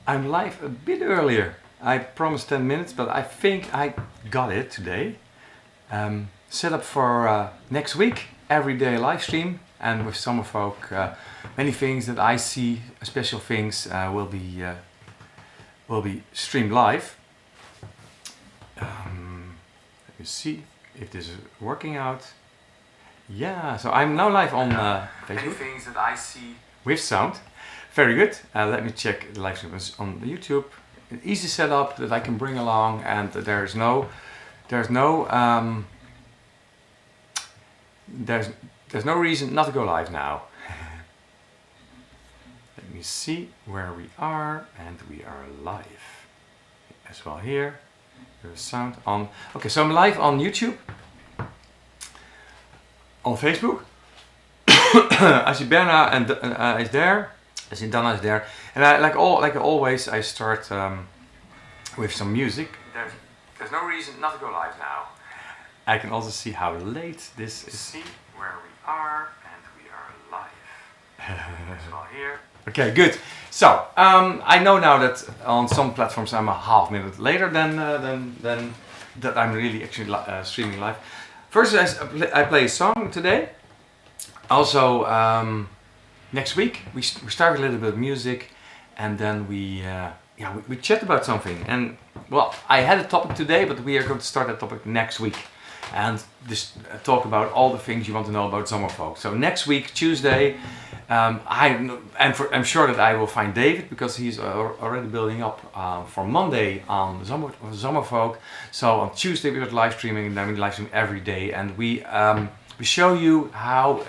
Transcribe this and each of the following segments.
I'm live a bit earlier. I promised 10 minutes, but I think I got it today. Set up for next week, everyday live stream, and with Zomerfolk, many things that I see, special things, will be streamed live. Let me see if this is working out. Yeah, so I'm now live on Facebook. Many things that I see with sound. Very good. Let me check the live stream on YouTube. An easy setup that I can bring along, and there's no reason not to go live now. Let me see where we are, and we are live as well here. There's sound on. Okay, so I'm live on YouTube, on Facebook. I see Berna and is there. I see Dana is there, and like always, I start with some music. There's no reason not to go live now. I can also see how late this is. See where we are, and we are live as well here. Okay, good. So I know now that on some platforms I'm a half minute later than that I'm really actually streaming live. First, I play a song today. Also, next week we start with a little bit of music, and then we chat about something. And well, I had a topic today, but we are going to start that topic next week, and just talk about all the things you want to know about Zomerfolk. So next week, Tuesday, I'm sure that I will find David, because he's already building up for Monday on Zomerfolk. So on Tuesday we got live streaming, and then we live stream every day, and we show you how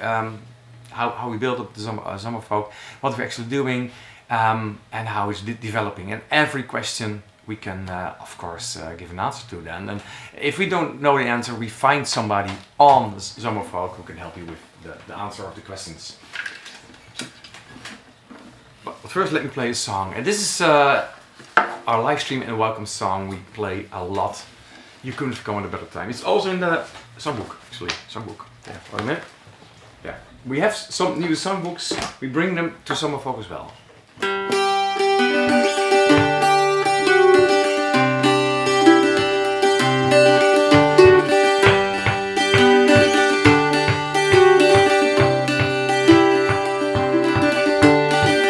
we build up the Zomerfolk, what we're actually doing, and how it's developing. And every question we can, of course, give an answer to then. And if we don't know the answer, we find somebody on Zomerfolk who can help you with the answer of the questions. But first, let me play a song. And this is our live stream and welcome song we play a lot. You couldn't have come at a better time. It's also in the songbook, actually. Songbook. Yeah, wait a minute. Yeah. We have some new songbooks. We bring them to Zomerfolk as well.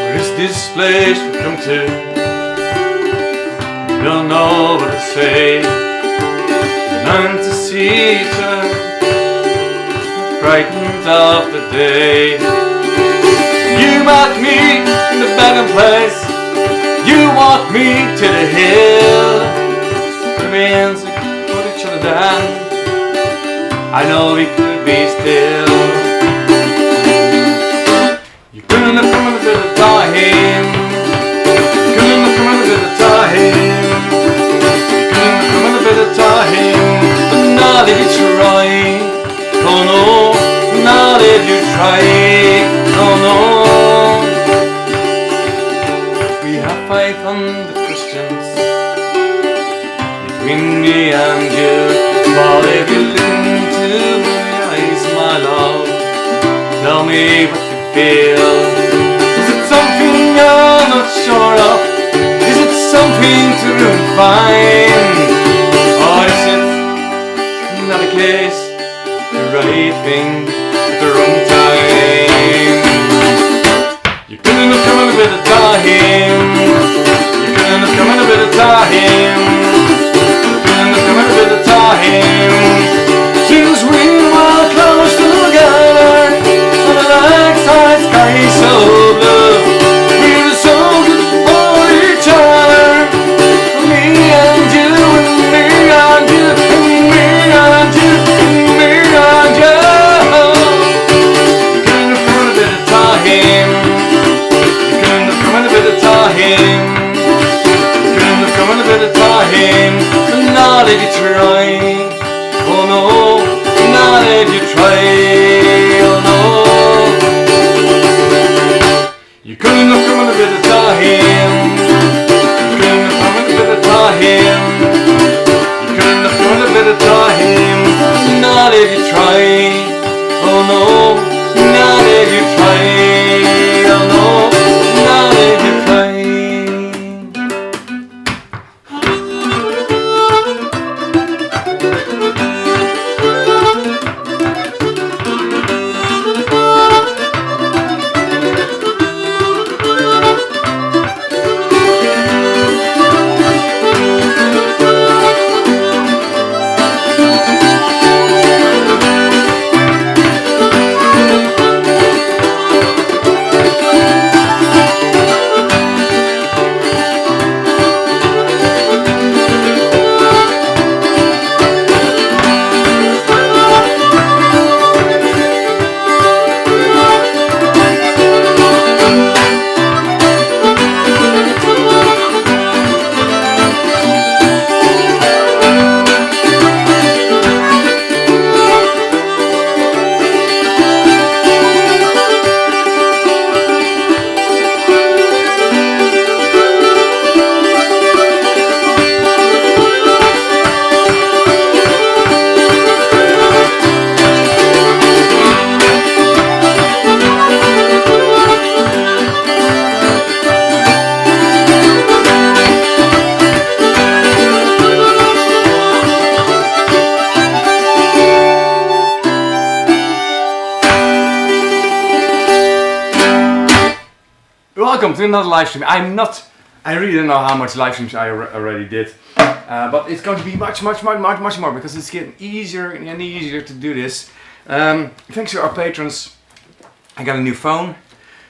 Where is this place we come to? We don't know what to say. We learn to see each other, frightened of the day. You want me in the better place. You want me to the hill. The means we could put each other down. I know we could be still. You couldn't have come in a bit of time. You couldn't have come in a bit of time. You couldn't have come in a bit of time. But not if you try. Oh no, not if you try. Oh no. We have 500 Christians between me and you. But if you look into my eyes, my love, tell me what you feel. Is it something you're not sure of? Is it something to refine? Or is it not a case? The right thing at the wrong time. You couldn't have come in a bit of time. You couldn't have come in a bit of time. You couldn't have come in a bit of time. Since we were close together on the lakeside sky so blue, we were so good for each other. Me and you, and me and you, and me and you, and me and you. You couldn't have come in a bit of time. You couldn't have come in a bit of time. You couldn't have come in a bit of time. But not if you try. Oh no, not if you try. Oh no. You couldn't have come in a bit of time. You couldn't have come in a bit of time. You couldn't have come in a bit of time. Not if you try. Oh no, not if you try. Oh no, not if you try. Welcome to another live stream. I really don't know how much live streams I already did, but it's going to be much more because it's getting easier and easier to do this. Thanks to our patrons, I got a new phone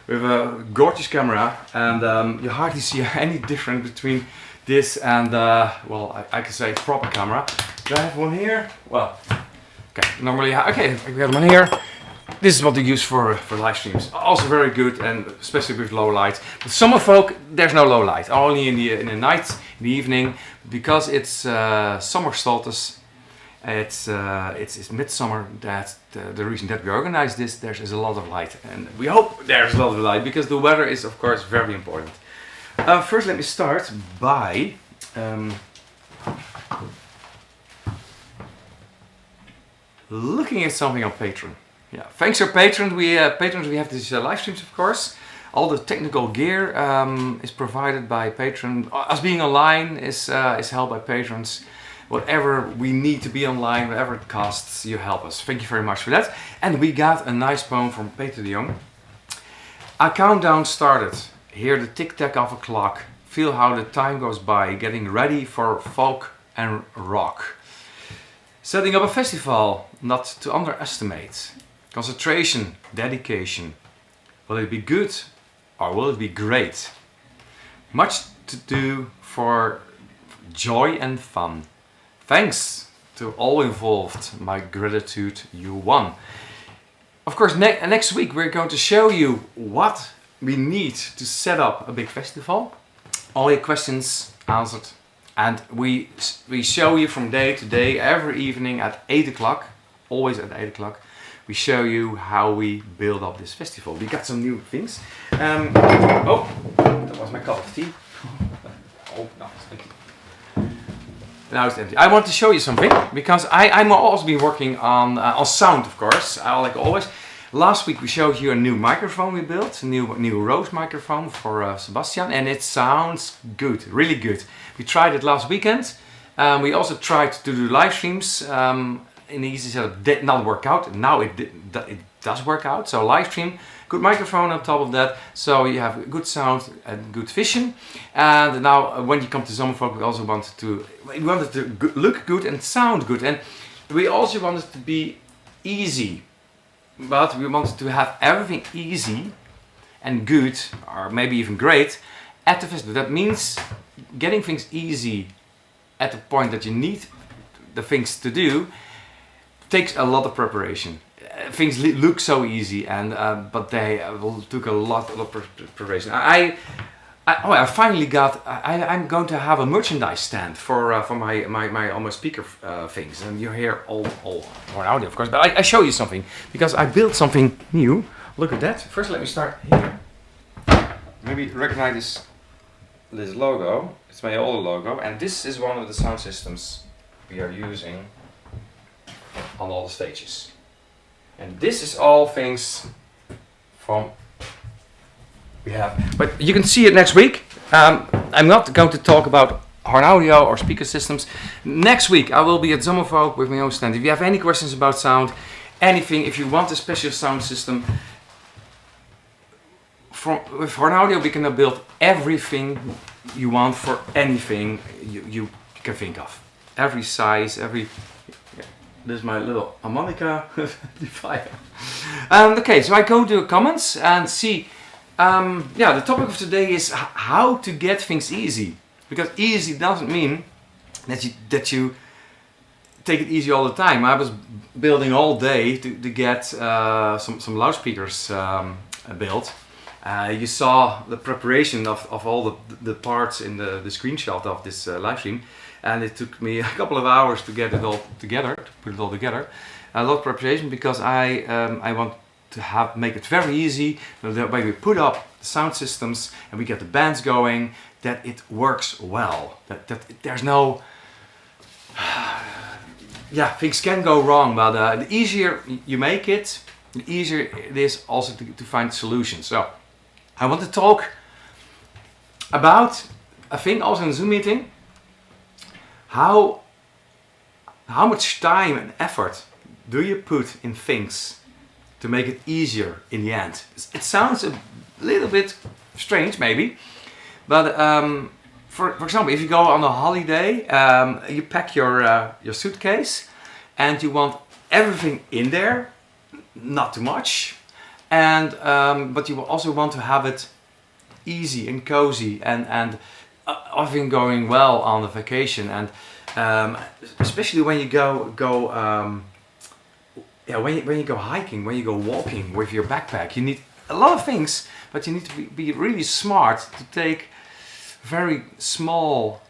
with a gorgeous camera, and you hardly see any difference between this and, well, I can say proper camera. Do I have one here? Well, okay, normally, okay, I got one here. This is what they use for live streams. Also very good, and especially with low light. But Zomerfolk, there's no low light. Only in the night, in the evening, because it's summer solstice. It's midsummer. That's the reason that we organize this. There's a lot of light, and we hope there's a lot of light because the weather is, of course, very important. First, let me start by looking at something on Patreon. Yeah, thanks to patrons. We have these live streams, of course. All the technical gear is provided by Patreon. Us being online is helped by patrons. Whatever we need to be online, whatever it costs, you help us. Thank you very much for that. And we got a nice poem from Peter de Jong. A countdown started. Hear the tic-tac of a clock. Feel how the time goes by. Getting ready for folk and rock. Setting up a festival, not to underestimate. Concentration, dedication. Will it be good or will it be great? Much to do for joy and fun. Thanks to all involved. My gratitude, you won. Of course, next week we're going to show you what we need to set up a big festival. All your questions answered. And we show you from day to day, every evening at 8 o'clock, always at 8 o'clock. We show you how we build up this festival. We got some new things. Oh, that was my cup of tea. Oh, no, it's empty. Now it's empty. I want to show you something because I'm also been working on sound, of course, like always. Last week we showed you a new microphone we built, a new Rode microphone for Sebastian, and it sounds good, really good. We tried it last weekend. We also tried to do live streams. In the easy setup did not work out. Now it does work out. So live stream, good microphone on top of that. So you have good sound and good vision. And now when you come to Zomerfolk, we also wanted to look good and sound good. And we also wanted to be easy. But we wanted to have everything easy and good, or maybe even great, at the festival. That means getting things easy at the point that you need the things to do takes a lot of preparation. Things look so easy, and but they took a lot of preparation. I finally got. I'm going to have a merchandise stand for my speaker things, and you hear all HornAudio, of course. But I show you something because I built something new. Look at that. First, let me start here. Maybe recognize this logo. It's my old logo, and this is one of the sound systems we are using on all the stages. And this is all things from we have. But you can see it next week. I'm not going to talk about HornAudio or speaker systems. Next week I will be at Zomerfolk with my own stand. If you have any questions about sound, anything, if you want a special sound system, with HornAudio we can build everything you want for anything you can think of. Every size, every... This is my little harmonica. Okay, so I go to the comments and see. Yeah, the topic of today is how to get things easy. Because easy doesn't mean that you take it easy all the time. I was building all day to get some loudspeakers built. You saw the preparation of all the parts in the screenshot of this live stream. And it took me a couple of hours to get it all together, to put it all together. A lot of preparation because I want to make it very easy. So that way we put up the sound systems and we get the bands going, that it works well. That there's no... yeah, things can go wrong, but the easier you make it, the easier it is also to find solutions. So I want to talk about a thing also in a Zoom meeting. How much time and effort do you put in things to make it easier in the end? It sounds a little bit strange maybe, but for example, if you go on a holiday, you pack your suitcase and you want everything in there, not too much, and but you also want to have it easy and cozy and everything going well on the vacation, and especially when you go when you go hiking, when you go walking with your backpack, you need a lot of things, but you need to be really smart to take very small,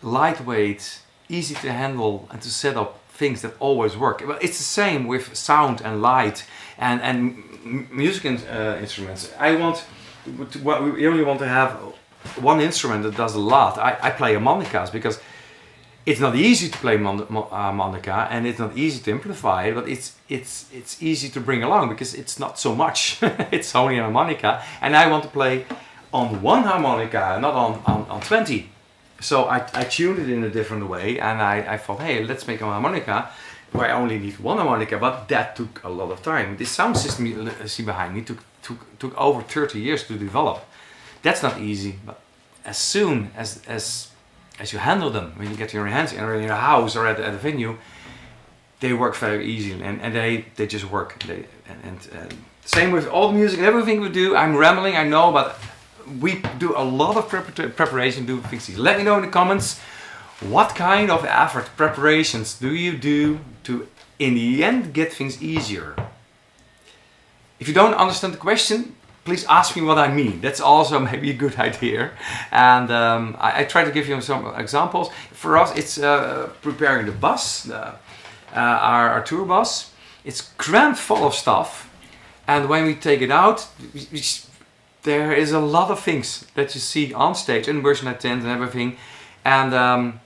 lightweight, easy to handle and to set up things that always work. Well, it's the same with sound and light and music instruments. We only want to have one instrument that does a lot. I play harmonicas because it's not easy to play harmonica and it's not easy to amplify, but it's easy to bring along because it's not so much. It's only a harmonica, and I want to play on one harmonica, not on 20. So I tuned it in a different way, and I thought, hey, let's make a harmonica where I only need one harmonica, but that took a lot of time. This sound system you see behind me took over 30 years to develop. That's not easy, but as soon as you handle them, when you get your hands in your house or at a venue, they work very easily, and they just work. Same with all the music, everything we do. I'm rambling, I know, but we do a lot of preparation to fix these. Let me know in the comments, what kind of effort, preparations do you do to, in the end, get things easier? If you don't understand the question, please ask me what I mean. That's also maybe a good idea. And I try to give you some examples. For us, it's preparing the bus, our tour bus. It's crammed full of stuff. And when we take it out, there is a lot of things that you see on stage, and version tent and everything. And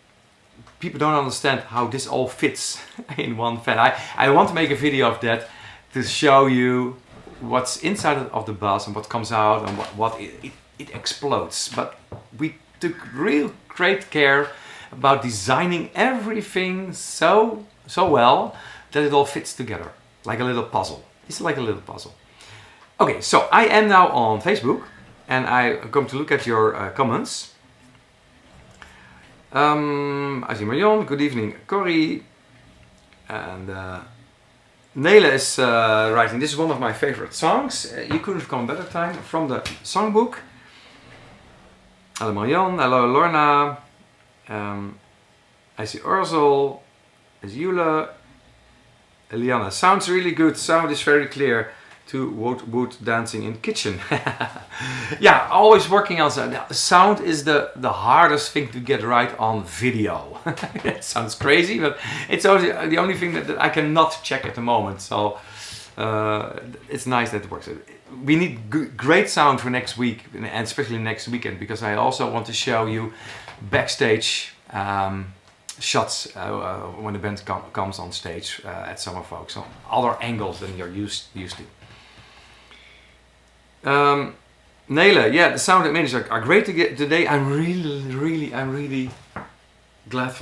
people don't understand how this all fits in one van. I want to make a video of that to show you what's inside of the bus and what comes out and what it explodes. But we took real great care about designing everything so well that it all fits together like a little puzzle. It's like a little puzzle. Okay, so I am now on Facebook and I'm going to look at your comments. I see Marion, good evening Corrie, and Nele is writing, this is one of my favorite songs. You couldn't have come better time, from the songbook. Hello Marion, hello Lorna. I see Ursel, Jule, Eliana. Sounds really good, sound is very clear. To wood dancing in kitchen. Yeah, always working on sound. Sound is the hardest thing to get right on video. That sounds crazy, but it's also the only thing that I cannot check at the moment. So it's nice that it works. We need great sound for next week, and especially next weekend, because I also want to show you backstage shots when the band comes on stage at Zomerfolk. So other angles than you're used to. Nele, yeah, the sound and images are great to get today. I'm really glad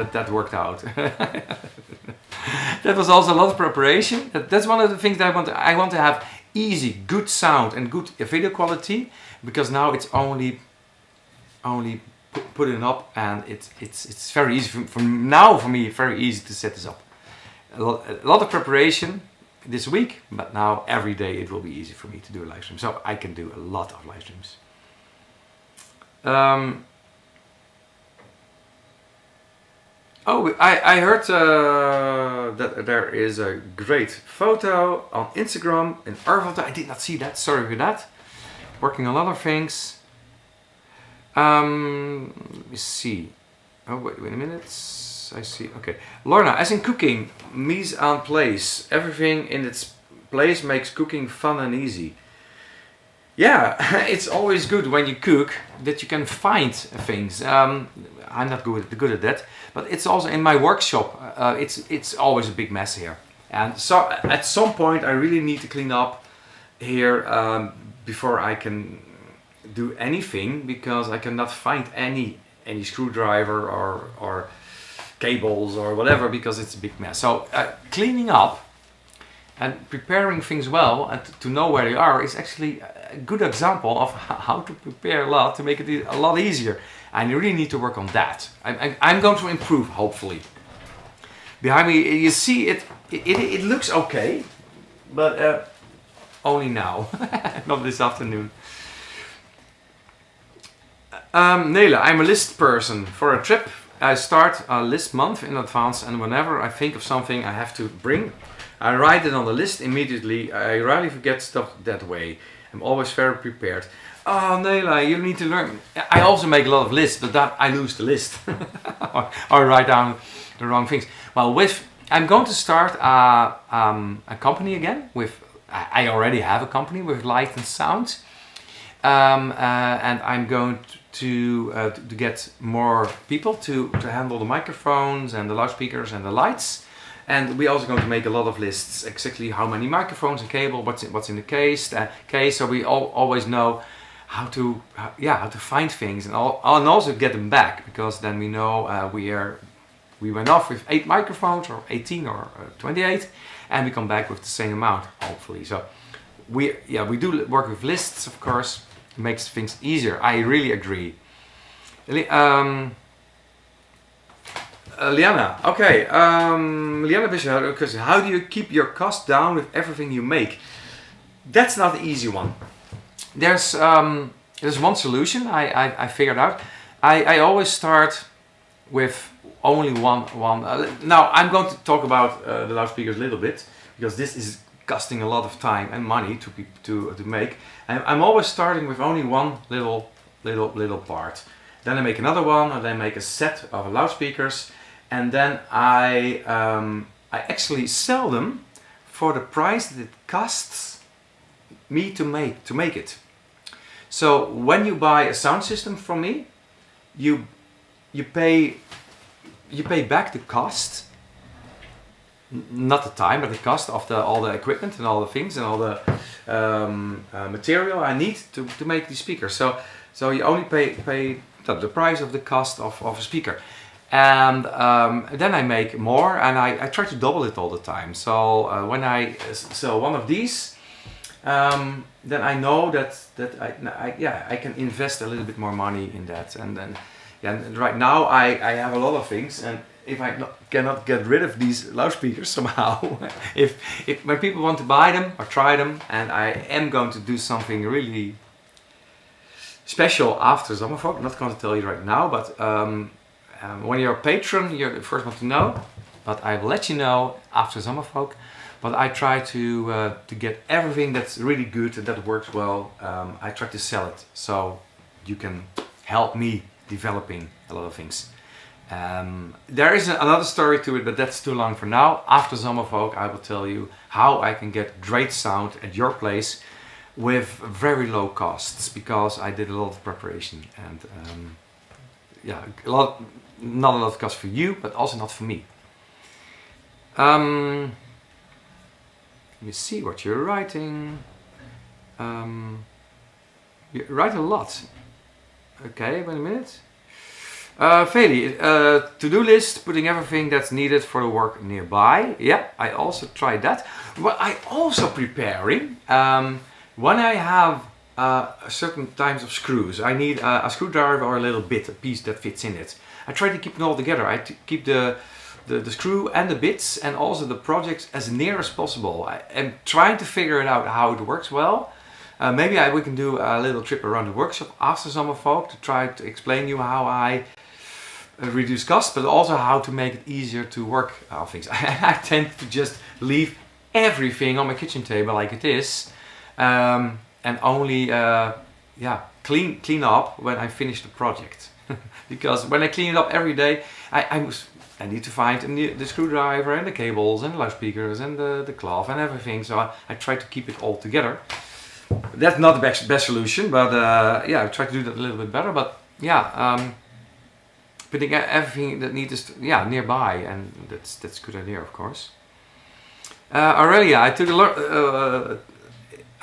that worked out. That was also a lot of preparation. That's one of the things that I want to have easy, good sound and good video quality, because now it's only putting up, and it's very easy for me very easy to set this up. A lot of preparation this week, but now every day it will be easy for me to do a live stream, so I can do a lot of live streams. Oh, I heard that there is a great photo on Instagram in our photo. I did not see that, sorry for that. Working on a lot of things. Let me see. Oh, wait a minute. I see. Okay. Lorna, as in cooking, mise en place. Everything in its place makes cooking fun and easy. Yeah, it's always good when you cook that you can find things. I'm not good at that, but it's also in my workshop. It's always a big mess here, and so at some point I really need to clean up here before I can do anything, because I cannot find any screwdriver or cables or whatever, because it's a big mess. So cleaning up and preparing things well and to know where they are is actually a good example of how to prepare a lot to make it a lot easier. And you really need to work on that. I'm going to improve, hopefully. Behind me, you see it looks okay, but only now, not this afternoon. Nele, I'm a list person. For a trip, I start a list month in advance, and whenever I think of something I have to bring, I write it on the list immediately. I rarely forget stuff that way. I'm always very prepared. Oh, Nele, you need to learn. I also make a lot of lists, but that I lose the list. or write down the wrong things. Well, I'm going to start a company again. I already have a company with light and sound. And I'm going to get more people to handle the microphones and the loudspeakers and the lights. And we're also going to make a lot of lists, exactly how many microphones and cable, what's in the case, so we always know how to find things and also get them back, because then we know we went off with 8 microphones or 18 or 28, and we come back with the same amount, hopefully. So we do work with lists, of course. It makes things easier. I really agree. Liana, okay. Liana Bischoff, how do you keep your cost down with everything you make? That's not the easy one. There's one solution I figured out. I always start with only one. Now I'm going to talk about the loudspeakers a little bit, because this is costing a lot of time and money to make. I'm always starting with only one little part. Then I make another one, and then I make a set of loudspeakers, and then I actually sell them for the price that it costs me to make it. So when you buy a sound system from me, you pay back the cost, not the time, but the cost of all the equipment and all the things and all the material I need to make these speakers. So you only pay the price of the cost of a speaker. And then I make more, and I try to double it all the time. So when I sell one of these, then I know that I can invest a little bit more money in that. And then right now I have a lot of things, and if I cannot get rid of these loudspeakers somehow, if when people want to buy them or try them, and I am going to do something really special after Zomerfolk. I'm not going to tell you right now, but when you're a patron, you're the first one to know. But I will let you know after Zomerfolk. But I try to get everything that's really good and that works well. I try to sell it, so you can help me developing a lot of things. There is another story to it, but that's too long for now. After Zomerfolk, I will tell you how I can get great sound at your place with very low costs, because I did a lot of preparation, and not a lot of cost for you, but also not for me. Let me see what you're writing. You write a lot. Okay, wait a minute. Veli, to-do list, putting everything that's needed for the work nearby. Yeah, I also tried that. But I also preparing, when I have certain types of screws, I need a screwdriver or a piece that fits in it. I try to keep it all together. I keep the screw and the bits and also the projects as near as possible. I am trying to figure it out how it works well. Maybe we can do a little trip around the workshop after Zomerfolk to try to explain you how I reduce costs, but also how to make it easier to work on things. I tend to just leave everything on my kitchen table like it is, and only clean up when I finish the project. Because when I clean it up every day, I need to find the screwdriver and the cables and the loudspeakers and the cloth and everything. So I try to keep it all together. That's not the best solution, but I try to do that a little bit better. But putting everything that needs nearby, and that's a good idea, of course. Aurelia, I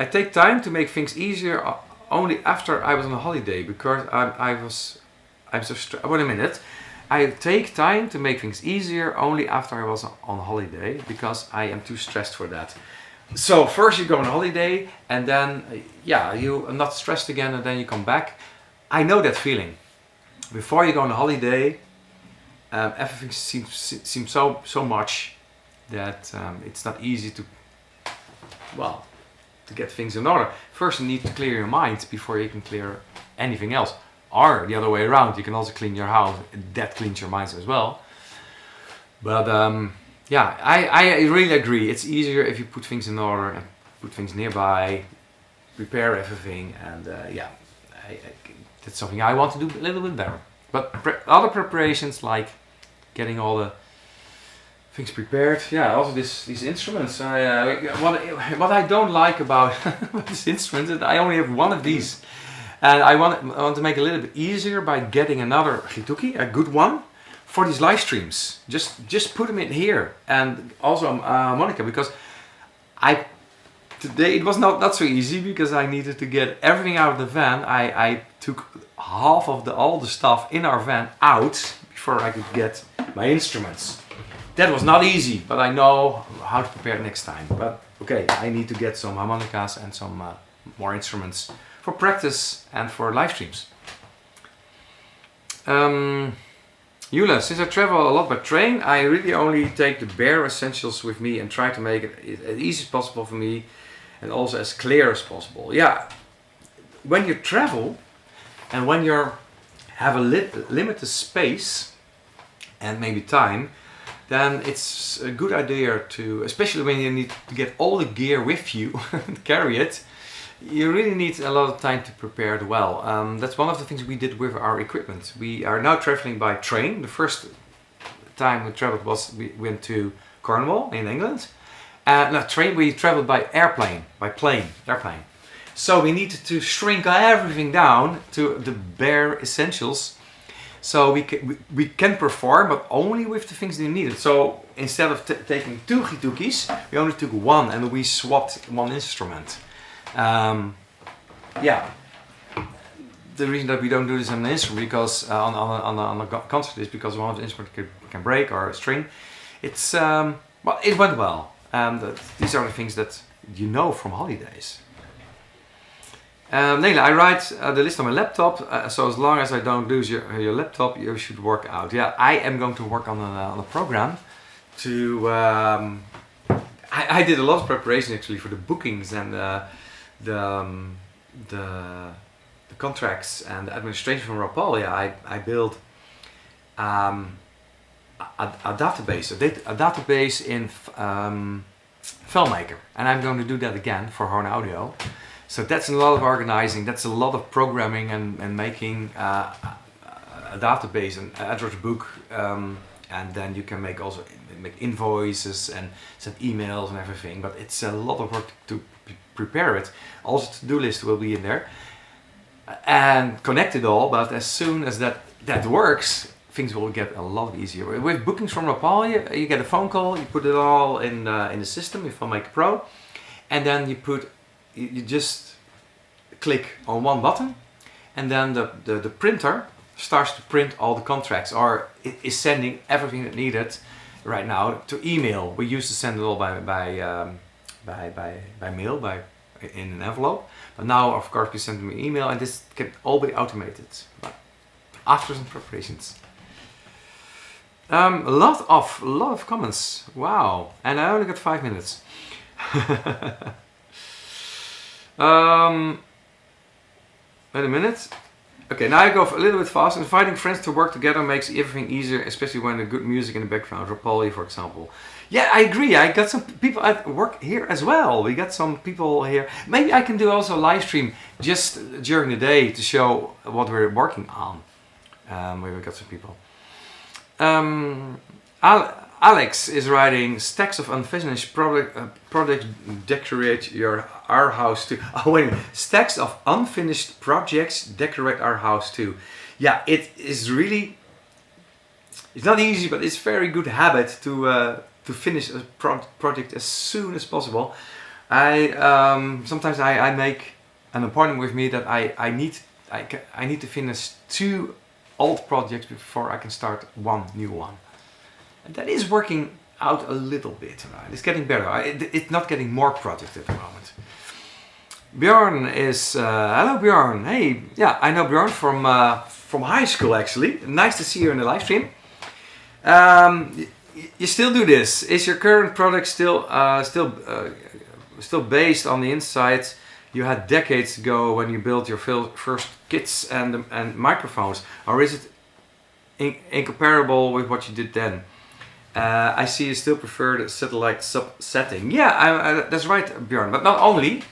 take time to make things easier only after I was on a holiday, because I'm so stressed. Wait a minute. I take time to make things easier only after I was on holiday, because I am too stressed for that. So first you go on holiday, and then you are not stressed again, and then you come back. I know that feeling. Before you go on a holiday, everything seems so much that it's not easy to get things in order. First you need to clear your mind before you can clear anything else. Or the other way around, you can also clean your house. That cleans your mind as well. But I really agree. It's easier if you put things in order and put things nearby, prepare everything, and that's something I want to do a little bit better. But other preparations, like getting all the things prepared. Yeah, also these instruments. What I don't like about this instrument is that I only have one of these, and I want to make it a little bit easier by getting another gituki, a good one, for these live streams. Just put them in here, and also a harmonica, because today it was not so easy because I needed to get everything out of the van. I took half of all the stuff in our van out before I could get my instruments. That was not easy, but I know how to prepare next time. But okay, I need to get some harmonicas and some more instruments for practice and for live streams. Eula, since I travel a lot by train, I really only take the bare essentials with me and try to make it as easy as possible for me and also as clear as possible. Yeah, when you travel and when you have a limited space and maybe time, then it's a good idea to, especially when you need to get all the gear with you and carry it, you really need a lot of time to prepare it well. That's one of the things we did with our equipment. We are now traveling by train. The first time we traveled we went to Cornwall in England. We traveled by airplane. So we needed to shrink everything down to the bare essentials. So we can perform, but only with the things they needed. So instead of taking 2 gitukis, we only took 1, and we swapped 1 instrument. The reason that we don't do this on an instrument, because on a concert, is because one of the instruments can break, or a string. It went well, and these are the things that you know from holidays. Nela, I write the list on my laptop, so as long as I don't lose your laptop, you should work out. Yeah, I am going to work on a program to. I did a lot of preparation actually for the bookings and the contracts and the administration from Rapalje. I built a database in FileMaker, and I'm going to do that again for HornAudio. So that's a lot of organizing, that's a lot of programming and making a database, an address book, and then you can make invoices and send emails and everything, but it's a lot of work to prepare it. Also to-do list will be in there and connect it all, but as soon as that works, things will get a lot easier. With bookings from Rapalje, you get a phone call, you put it all in the system, in FileMaker Pro, and then you just click on one button, and then the printer starts to print all the contracts, or it is sending everything that needed right now to email. We used to send it all by mail, in an envelope, but now of course we send them an email, and this can all be automated. But after some preparations. A lot of comments. Wow, and I only got 5 minutes. Wait a minute. Okay, now I go a little bit faster. Inviting friends to work together makes everything easier, especially when there's good music in the background. Rapalje, for example. Yeah, I agree. I got some people at work here as well. We got some people here. Maybe I can do also a live stream just during the day to show what we're working on. Maybe we got some people. Alex is writing, stacks of unfinished projects decorate our house too. Oh wait a minute. Stacks of unfinished projects decorate our house too. Yeah, it is really, it's not easy, but it's a very good habit to finish a project as soon as possible. Sometimes I make an appointment with me that I need to finish 2 old projects before I can start one new one. And that is working out a little bit. Right? It's getting better. It's not getting more project at the moment. Bjorn is hello Bjorn. Hey, yeah, I know Bjorn from high school actually. Nice to see you in the live stream. You still do this? Is your current product still based on the insights you had decades ago when you built your first kits and microphones, or is it incomparable with what you did then? I see you still prefer the satellite setting. Yeah, that's right, Bjorn. But not only.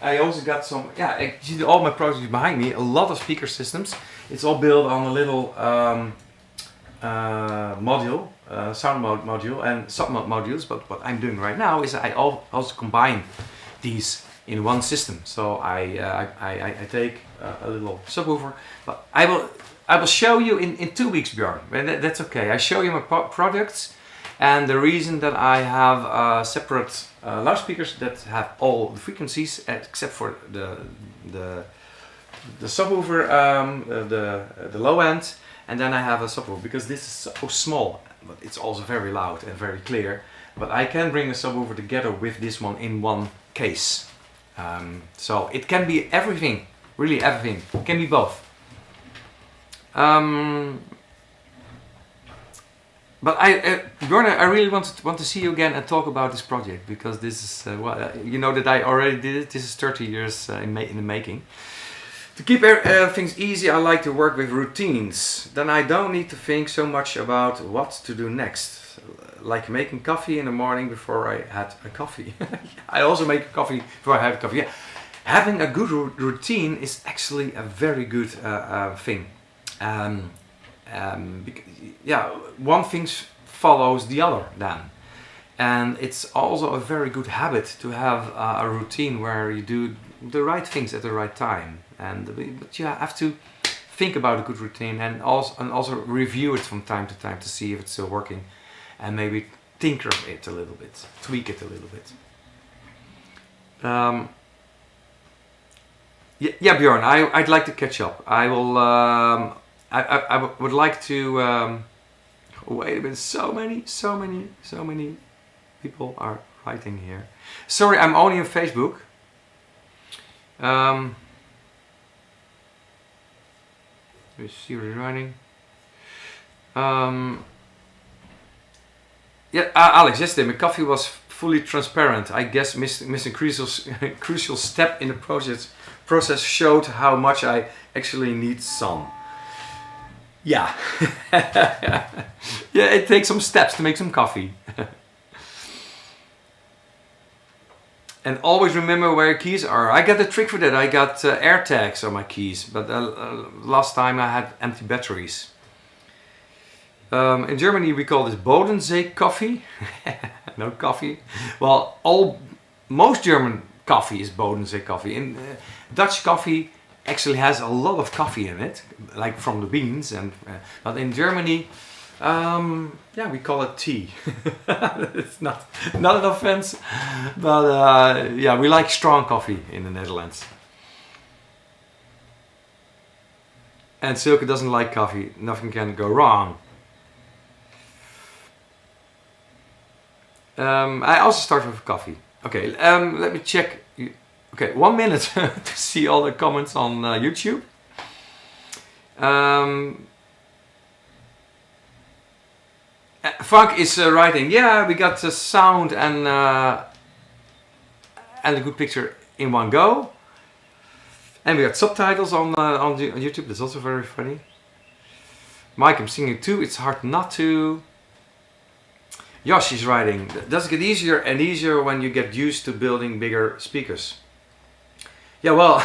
I also got some. Yeah, you see all my projects behind me. A lot of speaker systems. It's all built on a little module, sound module, and sub modules. But what I'm doing right now is I also combine these in one system. So I take a little subwoofer. But I will show you in 2 weeks, Bjorn. That's okay. I show you my products, and the reason that I have separate loudspeakers that have all the frequencies except for the subwoofer, the low end, and then I have a subwoofer because this is so small, but it's also very loud and very clear. But I can bring a subwoofer together with this one in one case. So it can be everything, really everything. It can be both. But Bjorn, I really want to see you again and talk about this project, because this is, well, you know that I already did it. This is 30 years in the making. To keep things easy, I like to work with routines. Then I don't need to think so much about what to do next. Like making coffee in the morning before I had a coffee. I also make coffee before I have coffee. Yeah. Having a good routine is actually a very good thing. Yeah, one thing follows the other then, and it's also a very good habit to have a routine where you do the right things at the right time. But you have to think about a good routine and also review it from time to time to see if it's still working, and maybe tinker it a little bit, tweak it a little bit. Yeah, Bjorn, I'd like to catch up. I will. I would like to. Wait a minute! So many people are writing here. Sorry, I'm only on Facebook. Let me see what you're writing. Yeah, Alex, yesterday my coffee was fully transparent. I guess missing crucial step in the process showed how much I actually need sun. Yeah. Yeah, it takes some steps to make some coffee. And always remember where your keys are. I got the trick for that. I got air tags on my keys, but last time I had empty batteries. In Germany we call this Bodensee coffee. No coffee. Well, most German coffee is Bodensee coffee. In Dutch coffee actually has a lot of coffee in it, like from the beans, but in Germany, yeah, we call it tea. It's not an offense, but yeah, we like strong coffee in the Netherlands. And Silke doesn't like coffee. Nothing can go wrong. I also start with coffee. Okay, let me check. Okay, 1 minute to see all the comments on YouTube. Frank is writing, yeah, we got the sound and a good picture in one go. And we got subtitles on YouTube, that's also very funny. Mike, I'm singing too, it's hard not to. Josh is writing, does it get easier and easier when you get used to building bigger speakers? Yeah, well,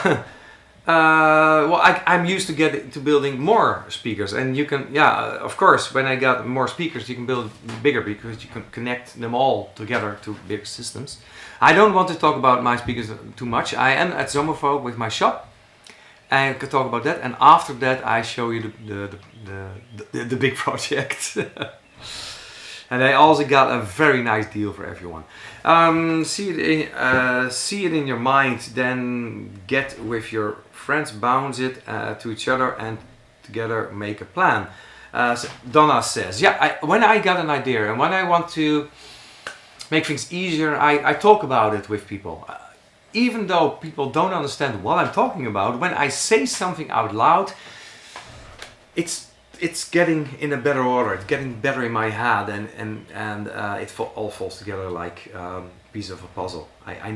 I'm used to building more speakers, and you can, yeah, of course, when I got more speakers, you can build bigger because you can connect them all together to big systems. I don't want to talk about my speakers too much. I am at Zomerfolk with my shop, and I can talk about that. And after that, I show you the big project. And I also got a very nice deal for everyone. See it in your mind, then get with your friends, bounce it to each other, and together make a plan. Donna says, yeah, when I got an idea and when I want to make things easier, I talk about it with people. Even though people don't understand what I'm talking about, when I say something out loud, it's getting in a better order. It's getting better in my head, and it all falls together like a piece of a puzzle. I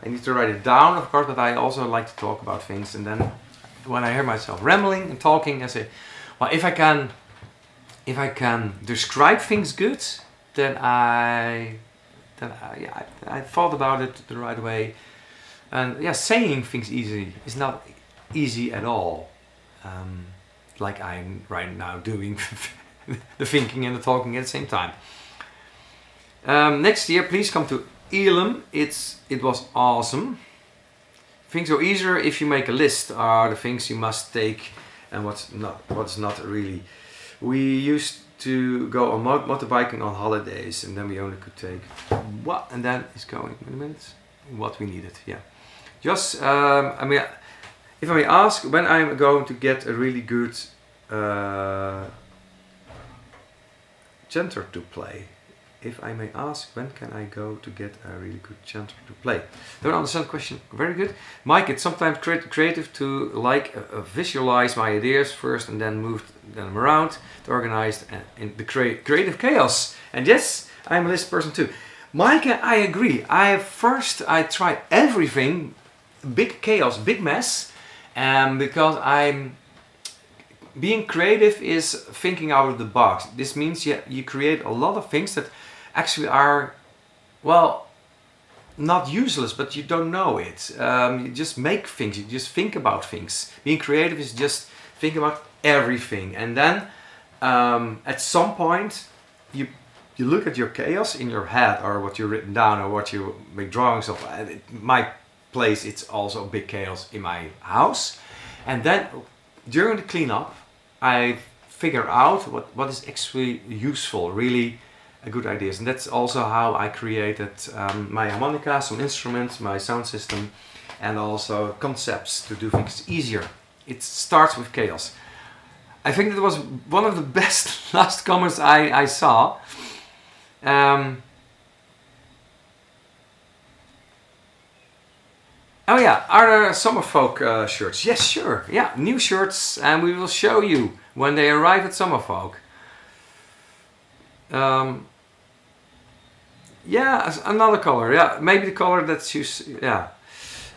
need to write it down, of course, but I also like to talk about things. And then when I hear myself rambling and talking, I say, well, if I can describe things good, then I thought about it the right way. And yeah, saying things easy is not easy at all. Like I'm right now doing the thinking and the talking at the same time. Next year, please come to Elam. It was awesome. Things are easier if you make a list. Are the things you must take and what's not really. We used to go on motorbiking on holidays, and then we only could take what, and then it's going in a minute. What we needed, yeah. Just I mean, if I may ask, when I'm going to get a really good chanter to play? If I may ask, when can I go to get a really good chanter to play? Don't understand the question. Very good. Mike, it's sometimes creative to visualize my ideas first and then move them around to organize in the creative chaos. And yes, I'm a list person too. Mike, I agree. I try everything, big chaos, big mess, because being creative is thinking out of the box. This means you create a lot of things that actually are, well, not useless, but you don't know it. You just make things, you just think about things. Being creative is just think about everything. And then at some point you look at your chaos in your head, or what you've written down, or what you make drawings of. My place, it's also a big chaos in my house. And then during the cleanup, I figure out what is actually useful, really good ideas. And that's also how I created my harmonica, some instruments, my sound system, and also concepts to do things easier. It starts with chaos. I think that was one of the best last comments I saw. Oh yeah, are there Zomerfolk shirts? Yes, sure. Yeah, new shirts, and we will show you when they arrive at Zomerfolk. Yeah, another color. Yeah, maybe the color that you. Yeah,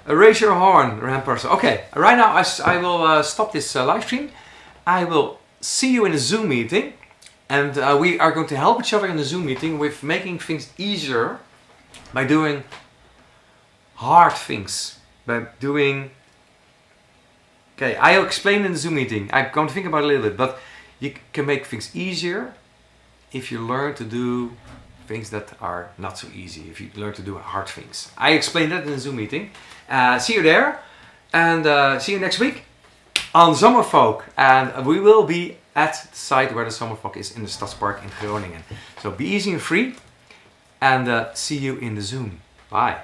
raise your horn, Rampers. Okay, right now I will stop this live stream. I will see you in a Zoom meeting, and we are going to help each other in the Zoom meeting with making things easier by doing hard things. By doing. Okay, I'll explain in the Zoom meeting. I'm going to think about it a little bit, but you can make things easier if you learn to do things that are not so easy, if you learn to do hard things. I explained that in the Zoom meeting. See you there, and see you next week on Zomerfolk. And we will be at the site where the Zomerfolk is in the Stadspark in Groningen. So be easy and free, and see you in the Zoom. Bye.